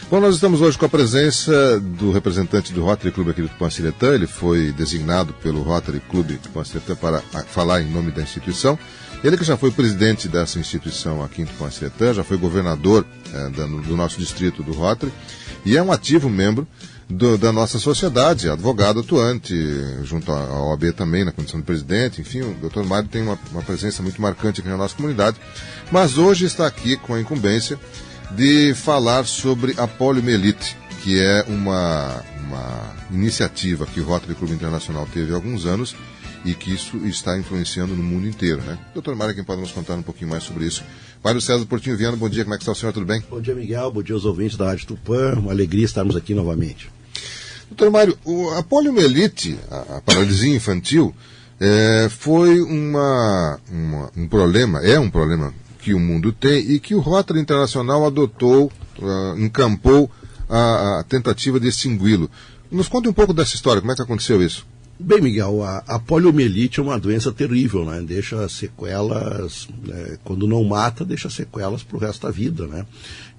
Bom, nós estamos hoje com a presença do representante do Rotary Clube aqui do Tupã-Siretã. Ele foi designado pelo Rotary Clube Tupã-Siretã para falar em nome da instituição. Ele que já foi presidente dessa instituição aqui em Tupã-Siretã, já foi governador do nosso distrito do Rotary e é um ativo membro da nossa sociedade, advogado atuante, junto à OAB também, na condição de presidente. Enfim, o Dr. Mário tem uma presença muito marcante aqui na nossa comunidade, mas hoje está aqui com a incumbência de falar sobre a poliomielite, que é uma iniciativa que o Rotary Clube Internacional teve há alguns anos e que isso está influenciando no mundo inteiro, né? Dr. Mário, quem pode nos contar um pouquinho mais sobre isso? Mário César Portinho Viana, bom dia, como é que está o senhor, tudo bem? Bom dia, Miguel, bom dia aos ouvintes da Rádio Tupã, uma alegria estarmos aqui novamente. Doutor Mário, a poliomielite, a paralisia infantil, foi um problema, é um problema que o mundo tem e que o Rotary Internacional adotou, encampou a tentativa de extingui-lo. Nos conte um pouco dessa história, como é que aconteceu isso? Bem, Miguel, a poliomielite é uma doença terrível, né? Deixa sequelas, quando não mata, deixa sequelas para o resto da vida, né?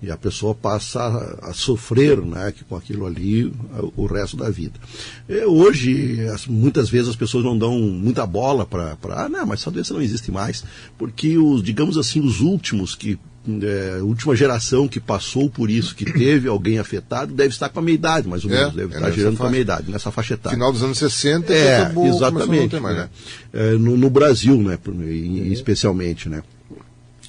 E a pessoa passa a sofrer, né, com aquilo ali o resto da vida. Hoje, muitas vezes as pessoas não dão muita bola não, mas essa doença não existe mais, porque digamos assim, os últimos a última geração que passou por isso, que teve alguém afetado, deve estar com a meia idade, mais ou menos, deve estar girando com a meia idade, nessa faixa etária. Final dos anos 60, acabou, exatamente, não ter mais, né? No Brasil, né, especialmente, né?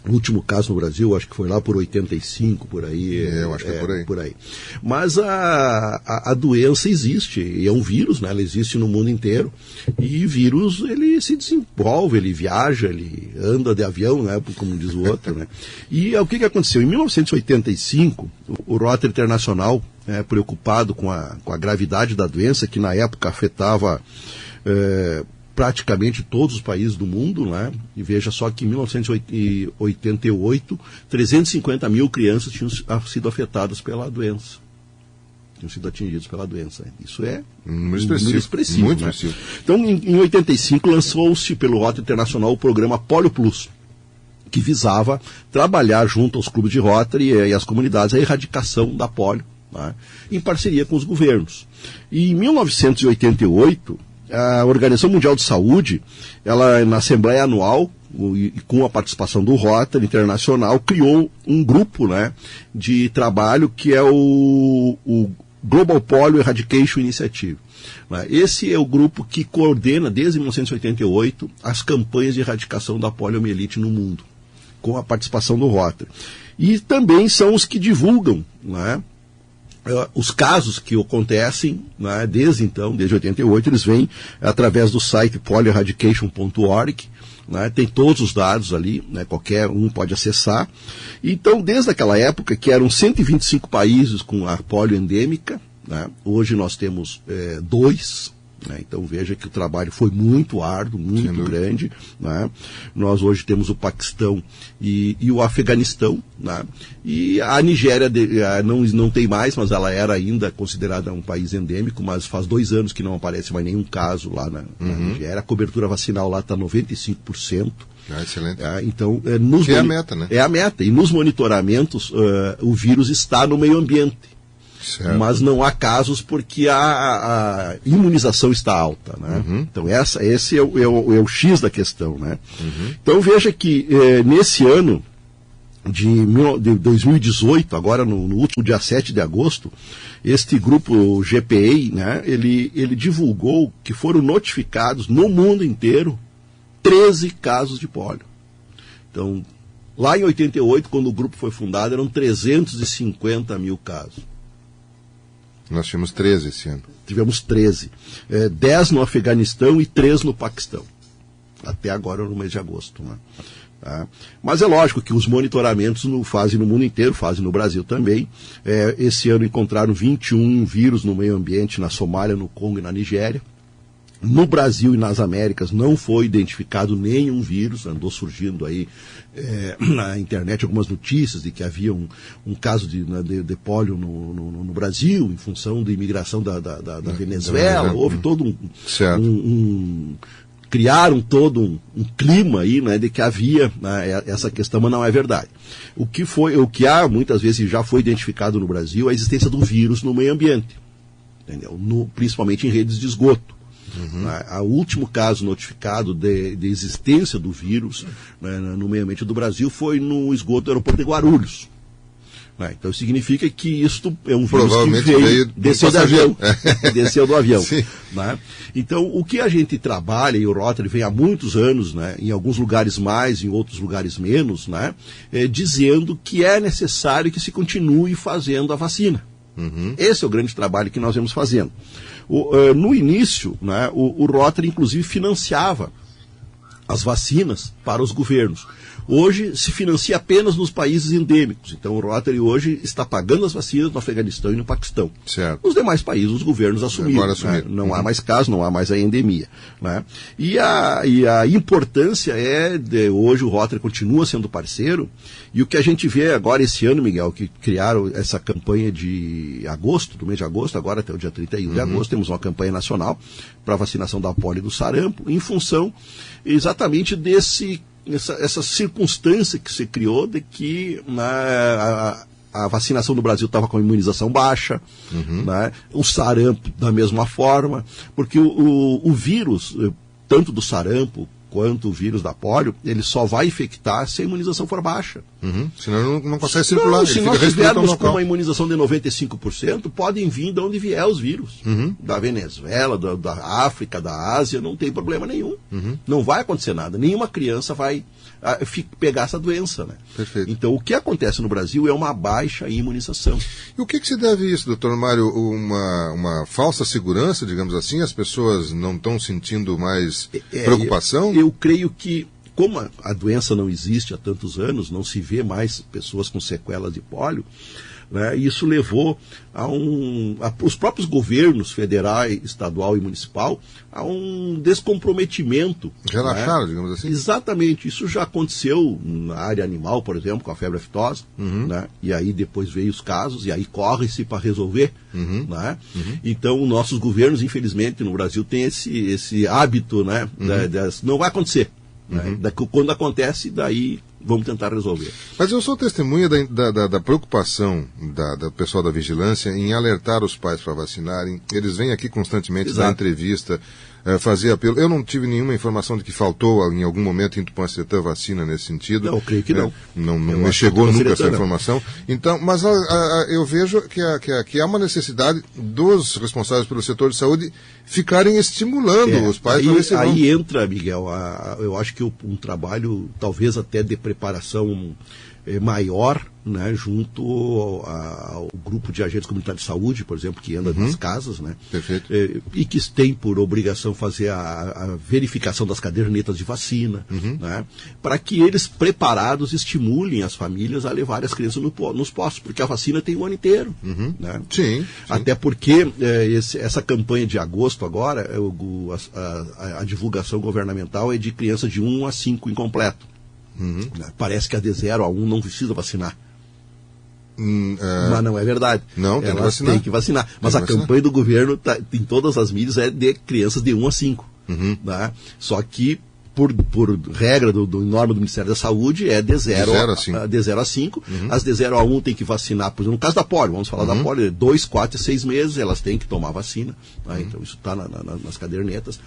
O último caso no Brasil, acho que foi lá por 85, por aí. Eu acho que é por aí. Mas a doença existe, e é um vírus, né? Ela existe no mundo inteiro. E vírus, ele se desenvolve, ele viaja, ele anda de avião, né? Como diz o outro, né? E o que aconteceu? Em 1985, o Rotary Internacional, preocupado com a gravidade da doença, que na época afetava praticamente todos os países do mundo, né? E veja só que em 1988, 350 mil crianças tinham sido afetadas pela doença. Tinham sido atingidas pela doença. Isso é um número expressivo. Muito expressivo. Então, em 85, lançou-se pelo Rotary Internacional o programa Polio Plus, que visava trabalhar junto aos clubes de Rotary e às comunidades a erradicação da polio, né? Em parceria com os governos. E em 1988, a Organização Mundial de Saúde, ela, na Assembleia Anual, e com a participação do Rotary Internacional, criou um grupo, né, de trabalho que é o Global Polio Eradication Initiative. Esse é o grupo que coordena, desde 1988, as campanhas de erradicação da poliomielite no mundo, com a participação do Rotary. E também são os que divulgam, né, os casos que acontecem, né, desde 88, eles vêm através do site polioeradication.org, né, tem todos os dados ali, né, qualquer um pode acessar. Então, desde aquela época, que eram 125 países com a polio endêmica, né, hoje nós temos 2. Né, então veja que o trabalho foi muito árduo, muito grande, né? Nós hoje temos o Paquistão e o Afeganistão, né? E a Nigéria não tem mais, mas ela era ainda considerada um país endêmico, mas faz 2 anos que não aparece mais nenhum caso lá na Nigéria. A cobertura vacinal lá está 95%. Excelente. Então, é a meta, né? É a meta. E nos monitoramentos, o vírus está no meio ambiente. Certo. Mas não há casos porque a imunização está alta, né? Então esse é o X da questão, né? Então veja que nesse ano de 2018, agora no último dia 7 de agosto, este grupo GPA, né, ele divulgou que foram notificados no mundo inteiro 13 casos de polio. Então, lá em 88, quando o grupo foi fundado, eram 350 mil casos. Nós tivemos 13 esse ano. Tivemos 13. 10 no Afeganistão e 3 no Paquistão. Até agora, no mês de agosto. Né? Tá? Mas é lógico que os monitoramentos fazem no mundo inteiro, fazem no Brasil também. Esse ano encontraram 21 vírus no meio ambiente na Somália, no Congo e na Nigéria. No Brasil e nas Américas não foi identificado nenhum vírus, andou surgindo aí na internet algumas notícias de que havia um caso de polio no Brasil, em função da imigração da Venezuela, houve todo criaram todo um clima aí, né, de que havia, né, essa questão, mas não é verdade. O que há muitas vezes já foi identificado no Brasil é a existência do vírus no meio ambiente, entendeu? Principalmente em redes de esgoto. O último caso notificado de existência do vírus, né, no meio ambiente do Brasil foi no esgoto do aeroporto de Guarulhos. Então significa que isto é um vírus que veio desceu do avião. Desceu do avião. Né? Então, o que a gente trabalha, e o Rotary vem há muitos anos, né, em alguns lugares mais, em outros lugares menos, né, dizendo que é necessário que se continue fazendo a vacina. Esse é o grande trabalho que nós vamos fazendo. No início, né, o Rotary, inclusive, financiava as vacinas para os governos. Hoje se financia apenas nos países endêmicos. Então o Rotary hoje está pagando as vacinas no Afeganistão e no Paquistão. Certo. Nos demais países os governos assumiram. Né? Não há mais caso, não há mais a endemia. Né? E a importância hoje o Rotary continua sendo parceiro, e o que a gente vê agora esse ano, Miguel, que criaram essa campanha de agosto, do mês de agosto, agora até o dia 31 de agosto, temos uma campanha nacional para vacinação da polio e do sarampo, em função exatamente essa circunstância que se criou de que a vacinação no Brasil estava com a imunização baixa, né, o sarampo da mesma forma, porque o vírus, tanto do sarampo quanto o vírus da polio, ele só vai infectar se a imunização for baixa. Senão não consegue circular. Se nós tivermos com uma imunização de 95%, podem vir de onde vier os vírus. Da Venezuela, da África, da Ásia, não tem problema nenhum. Não vai acontecer nada. Nenhuma criança vai pegar essa doença. Né? Perfeito. Então, o que acontece no Brasil é uma baixa imunização. E o que se deve a isso, doutor Mário? Uma falsa segurança, digamos assim? As pessoas não estão sentindo mais preocupação? Eu creio que, como a doença não existe há tantos anos, não se vê mais pessoas com sequelas de pólio, né, isso levou os próprios governos federal, estadual e municipal a um descomprometimento. Relaxaram, né? digamos assim? Exatamente. Isso já aconteceu na área animal, por exemplo, com a febre aftosa, né? E aí depois veio os casos, e aí corre-se para resolver. Né? Então, nossos governos, infelizmente, no Brasil, têm esse hábito, né? Não vai acontecer. Né? Quando acontece, daí vamos tentar resolver. Mas eu sou testemunha da preocupação do pessoal da vigilância em alertar os pais para vacinarem. Eles vêm aqui constantemente dar entrevista, fazer apelo. Eu não tive nenhuma informação de que faltou em algum momento em Tupã-Seretã vacina nesse sentido. Não, eu creio que não. Não me chegou nunca essa informação. Então, mas eu vejo que há uma necessidade dos responsáveis pelo setor de saúde ficarem estimulando os pais. Aí entra, Miguel, eu acho que um trabalho talvez até de preparação maior, né, junto ao grupo de agentes comunitários de saúde, por exemplo, que anda nas casas, né, Perfeito. E que tem por obrigação fazer a verificação das cadernetas de vacina, né, para que eles, preparados, estimulem as famílias a levar as crianças nos postos, porque a vacina tem o ano inteiro. Né? Sim. Até porque essa campanha de agosto agora, a divulgação governamental é de crianças de 1 a 5 incompleto. Parece que a de 0 a 1 não precisa vacinar. Mas não é verdade. Não, tem que vacinar. Mas a campanha do governo em todas as mídias é de crianças de 1 a 5. Né? Só que, por regra do norma do Ministério da Saúde, é de 0 a 5. As de 0 a 1 tem que vacinar, por exemplo, no caso da polio, vamos falar da polio, 2, 4 e 6 meses, elas têm que tomar vacina. Né? Então, isso está nas cadernetas.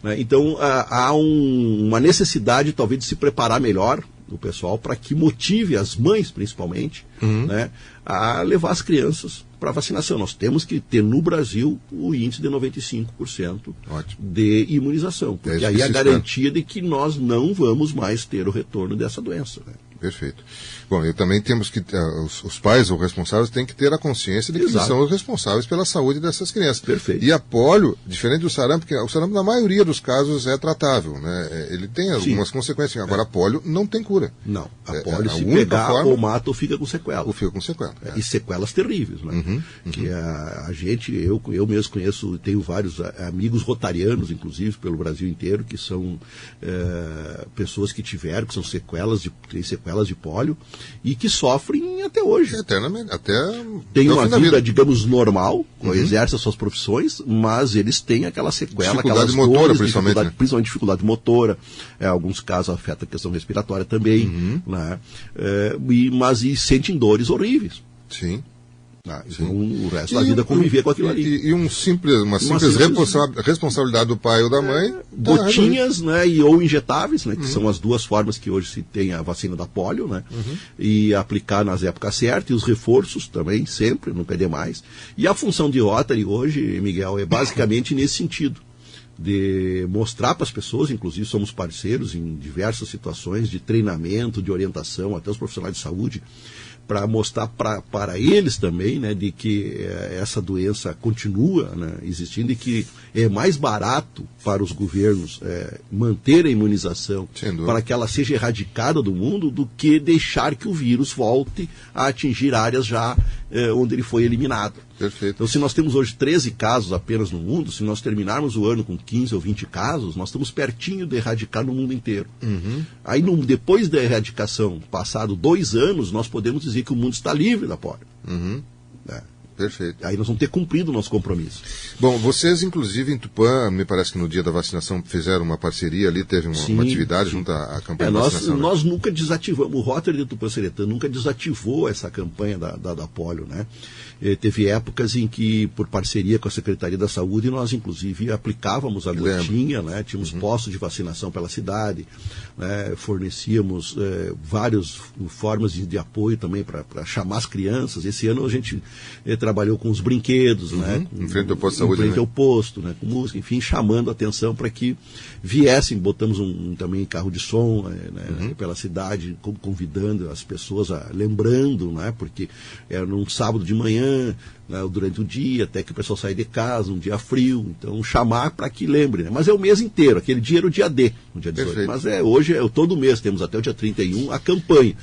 Né? Então, há uma necessidade, talvez, de se preparar melhor o pessoal para que motive as mães, principalmente, né, a levar as crianças para vacinação. Nós temos que ter no Brasil o índice de 95% de imunização, porque aí é a garantia de que nós não vamos mais ter o retorno dessa doença. Né? Perfeito. Bom, e também temos que, os pais ou responsáveis têm que ter a consciência de que eles são os responsáveis pela saúde dessas crianças. Perfeito. E a polio, diferente do sarampo, porque o sarampo na maioria dos casos é tratável, né? Ele tem algumas consequências. Agora a polio não tem cura. Não, a polio se pegar ou mata ou fica com sequela. Ou fica com sequela. E sequelas terríveis, né? Que a gente, eu mesmo conheço, tenho vários amigos rotarianos, inclusive, pelo Brasil inteiro, que são pessoas que tiveram, que são sequelas sequelas de pólio e que sofrem até hoje. Eternamente, até tem uma vida, digamos, normal, exerce as suas profissões, mas eles têm aquela sequela, aquelas motora, dores, principalmente dificuldade motora, alguns casos afeta a questão respiratória também, né? Mas sentem dores horríveis. Sim. Então o resto da vida conviver com aquilo ali. E uma simples responsabilidade do pai ou da mãe. Gotinhas, né, ou injetáveis, né, que são as duas formas que hoje se tem a vacina da polio, né, e aplicar nas épocas certas, e os reforços também, sempre, nunca é demais. E a função de Rotary hoje, Miguel, é basicamente nesse sentido, de mostrar para as pessoas, inclusive somos parceiros em diversas situações de treinamento, de orientação, até os profissionais de saúde, para mostrar para eles também, né, de que essa doença continua, né, existindo e que é mais barato para os governos manter a imunização para que ela seja erradicada do mundo do que deixar que o vírus volte a atingir áreas já onde ele foi eliminado. Perfeito. Então, se nós temos hoje 13 casos apenas no mundo, se nós terminarmos o ano com 15 ou 20 casos, nós estamos pertinho de erradicar no mundo inteiro. Aí, depois da erradicação, passado 2 anos, nós podemos dizer que o mundo está livre da polio. Perfeito. Aí nós vamos ter cumprido o nosso compromisso. Bom, vocês, inclusive, em Tupã, me parece que no dia da vacinação fizeram uma parceria ali, teve uma atividade junto à campanha de vacinação. Nós nunca desativamos, o Rotary de Tupã-Seretã nunca desativou essa campanha da polio, né? Teve épocas em que, por parceria com a Secretaria da Saúde, nós, inclusive, aplicávamos a gotinha, né? Tínhamos postos de vacinação pela cidade, né? Fornecíamos várias formas de apoio também para chamar as crianças. Esse ano a gente trabalhou com os brinquedos, né? Em frente ao posto de saúde, em frente ao posto, né? Com música, enfim, chamando a atenção para que viessem. Botamos também carro de som, né? Pela cidade, convidando as pessoas, lembrando, né? Porque era num sábado de manhã, né, durante o dia, até que o pessoal sai de casa, um dia frio, então chamar para que lembre, né? Mas é o mês inteiro, aquele dia era o dia D, no dia 18, mas hoje todo mês, temos até o dia 31 a campanha.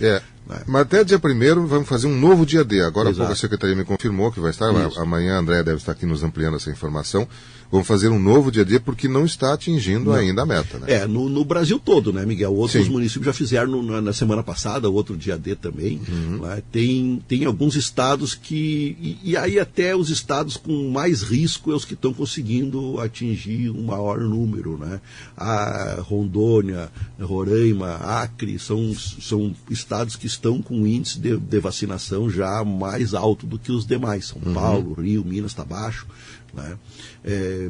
Mas até dia 1º vamos fazer um novo dia D. Agora há pouco a Secretaria me confirmou que vai estar. Amanhã a Andréa deve estar aqui nos ampliando essa informação. Vamos fazer um novo dia D porque não está atingindo ainda a meta, né? No Brasil todo, né, Miguel? Outros municípios já fizeram na semana passada, outro dia D também. Né? Tem alguns estados que... E aí até os estados com mais risco é os que estão conseguindo atingir um maior número, né? A Rondônia, Roraima, Acre, são estados que estão com índice de vacinação já mais alto do que os demais. São Paulo, Rio, Minas está baixo. Né?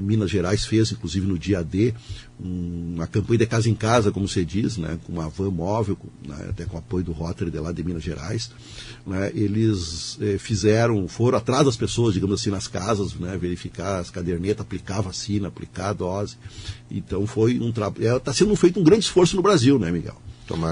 Minas Gerais fez, inclusive no dia D, uma campanha de casa em casa, como você diz, né? Com uma van móvel, né? Até com apoio do Rotary de lá de Minas Gerais. Né? Eles foram atrás das pessoas, digamos assim, nas casas, né? Verificar as cadernetas, aplicar a vacina, aplicar a dose. Então foi um trabalho. Está sendo feito um grande esforço no Brasil, né, Miguel?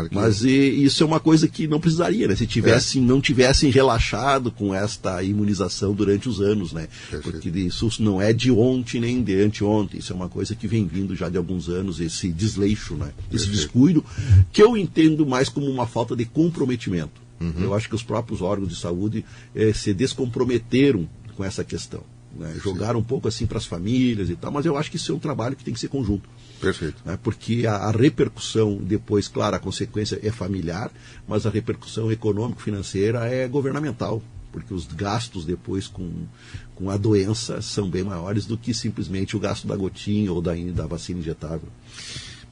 Mas isso é uma coisa que não precisaria, né? Se não tivessem relaxado com esta imunização durante os anos, né? Porque isso não é de ontem nem de anteontem, isso é uma coisa que vem vindo já de alguns anos, esse desleixo, né? Esse descuido, que eu entendo mais como uma falta de comprometimento. Eu acho que os próprios órgãos de saúde se descomprometeram com essa questão. Né? Jogaram um pouco assim para as famílias e tal, mas eu acho que isso é um trabalho que tem que ser conjunto. Perfeito. Né? Porque a repercussão depois, claro, a consequência é familiar, mas a repercussão econômico-financeira é governamental, porque os gastos depois com a doença são bem maiores do que simplesmente o gasto da gotinha ou da vacina injetável.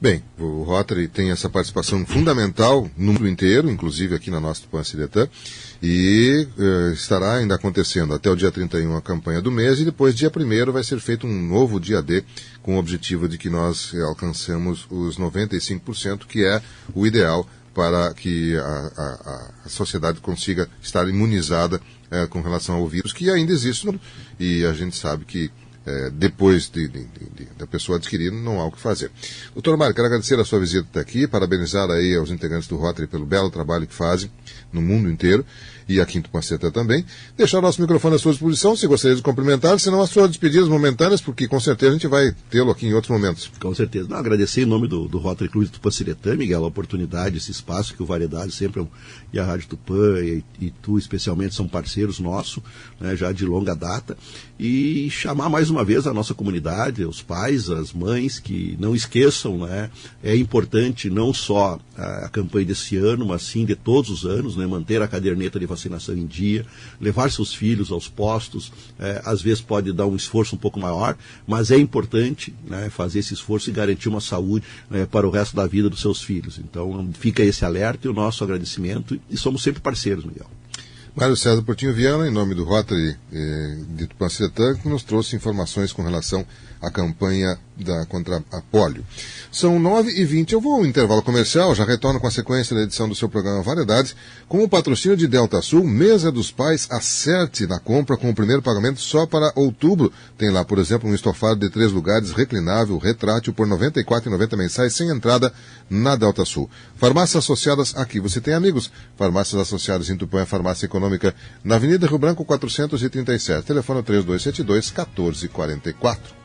Bem, o Rotary tem essa participação fundamental no mundo inteiro, inclusive aqui na nossa Tupã-Seretã, e estará ainda acontecendo até o dia 31 a campanha do mês, e depois, dia 1º, vai ser feito um novo dia D, com o objetivo de que nós alcancemos os 95%, que é o ideal para que a sociedade consiga estar imunizada com relação ao vírus, que ainda existe, e a gente sabe que depois da pessoa adquirir, não há o que fazer. Doutor Mário, quero agradecer a sua visita até aqui, parabenizar aí aos integrantes do Rotary pelo belo trabalho que fazem no mundo inteiro, e aqui em Tupã-Seretã também. Deixar o nosso microfone à sua disposição, se gostaria de cumprimentar, senão as suas despedidas momentâneas, porque com certeza a gente vai tê-lo aqui em outros momentos. Com certeza. Não, agradecer em nome do Rotary Clube de Tupã-Seretã, Miguel, a oportunidade, esse espaço que o Variedade sempre, e a Rádio Tupã e tu especialmente são parceiros nossos, né, já de longa data, e chamar mais uma vez a nossa comunidade, os pais, as mães, que não esqueçam, né? É importante não só a campanha desse ano, mas sim de todos os anos, né? Manter a caderneta de vacinação em dia, levar seus filhos aos postos, às vezes pode dar um esforço um pouco maior, mas é importante, né, fazer esse esforço e garantir uma saúde para o resto da vida dos seus filhos. Então fica esse alerta e o nosso agradecimento, e somos sempre parceiros, Miguel. Mário César Portinho Viana, em nome do Rotary de Tupã-Ciretã, que nos trouxe informações com relação à campanha contra a polio. São 9h20, eu vou ao intervalo comercial, já retorno com a sequência da edição do seu programa Variedades, com o patrocínio de Delta Sul, Mesa dos Pais, acerte na compra com o primeiro pagamento só para outubro. Tem lá, por exemplo, um estofado de 3 lugares, reclinável, retrátil, por R$ 94,90 mensais, sem entrada, na Delta Sul. Farmácias associadas, aqui você tem amigos. Farmácias associadas em Tupã é Farmácia Econômica, na Avenida Rio Branco 437, telefone 3272-1444.